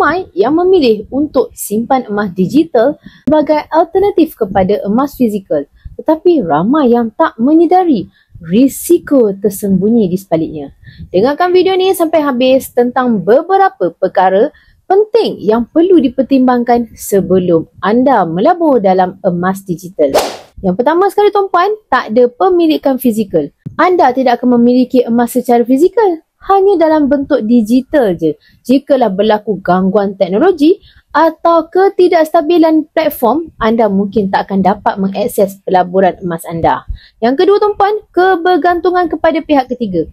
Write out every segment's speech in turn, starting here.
Ramai yang memilih untuk simpan emas digital sebagai alternatif kepada emas fizikal. Tetapi ramai yang tak menyedari risiko tersembunyi di sebaliknya. Dengarkan video ni sampai habis tentang beberapa perkara penting yang perlu dipertimbangkan sebelum anda melabur dalam emas digital. Yang pertama sekali tuan-puan, tak ada pemilikan fizikal. Anda tidak akan memiliki emas secara fizikal, hanya dalam bentuk digital je. Jikalau berlaku gangguan teknologi atau ketidakstabilan platform, anda mungkin tak akan dapat mengakses pelaburan emas anda. Yang kedua tuan-puan, kebergantungan kepada pihak ketiga.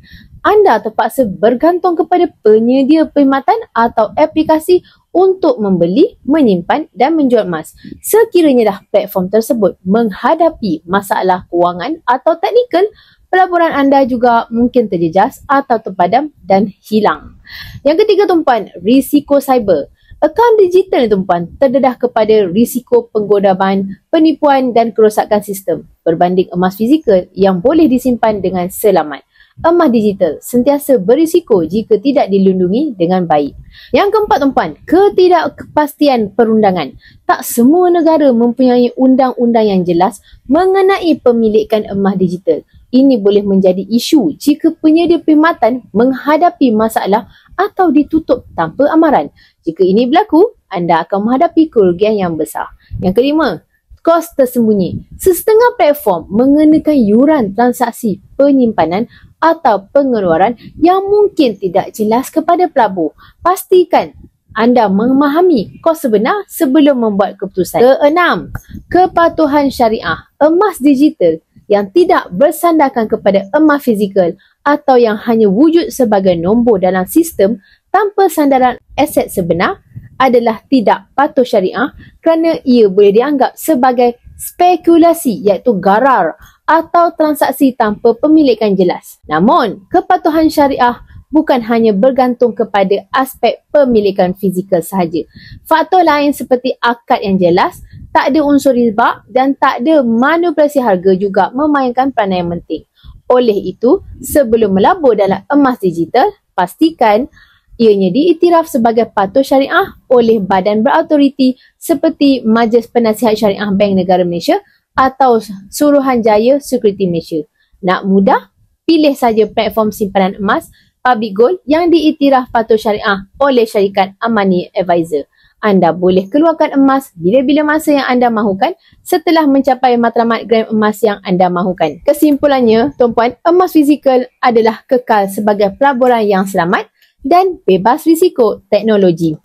Anda terpaksa bergantung kepada penyedia perkhidmatan atau aplikasi untuk membeli, menyimpan dan menjual emas. Sekiranya dah platform tersebut menghadapi masalah kewangan atau teknikal, pelaburan anda juga mungkin terjejas atau terpadam dan hilang. Yang ketiga tuan-puan, risiko cyber. Akaun digital tuan-puan terdedah kepada risiko penggodaman, penipuan dan kerosakan sistem berbanding emas fizikal yang boleh disimpan dengan selamat. Emas digital sentiasa berisiko jika tidak dilindungi dengan baik. Yang keempat tuan-puan, ketidakpastian perundangan. Tak semua negara mempunyai undang-undang yang jelas mengenai pemilikan emas digital. Ini boleh menjadi isu jika penyedia perkhidmatan menghadapi masalah atau ditutup tanpa amaran. Jika ini berlaku, anda akan menghadapi kerugian yang besar. Yang kelima, kos tersembunyi. Sesetengah platform mengenakan yuran transaksi penyimpanan atau pengeluaran yang mungkin tidak jelas kepada pelabur. Pastikan anda memahami kos sebenar sebelum membuat keputusan. Keenam, kepatuhan syariah. Emas digital yang tidak bersandarkan kepada emas fizikal atau yang hanya wujud sebagai nombor dalam sistem tanpa sandaran aset sebenar adalah tidak patuh syariah kerana ia boleh dianggap sebagai spekulasi iaitu gharar atau transaksi tanpa pemilikan jelas. Namun, kepatuhan syariah bukan hanya bergantung kepada aspek pemilikan fizikal sahaja. Faktor lain seperti akad yang jelas, tak ada unsur riba dan tak ada manipulasi harga juga memainkan peranan yang penting. Oleh itu, sebelum melabur dalam emas digital, pastikan ianya diiktiraf sebagai patuh syariah oleh badan berautoriti seperti Majlis Penasihat Syariah Bank Negara Malaysia atau Suruhanjaya Security Malaysia. Nak mudah? Pilih saja platform simpanan emas Public Gold yang diiktiraf patuh syariah oleh syarikat Amani Advisor. Anda boleh keluarkan emas bila-bila masa yang anda mahukan setelah mencapai matlamat gram emas yang anda mahukan. Kesimpulannya, tuan-puan, emas fizikal adalah kekal sebagai pelaburan yang selamat dan bebas risiko teknologi.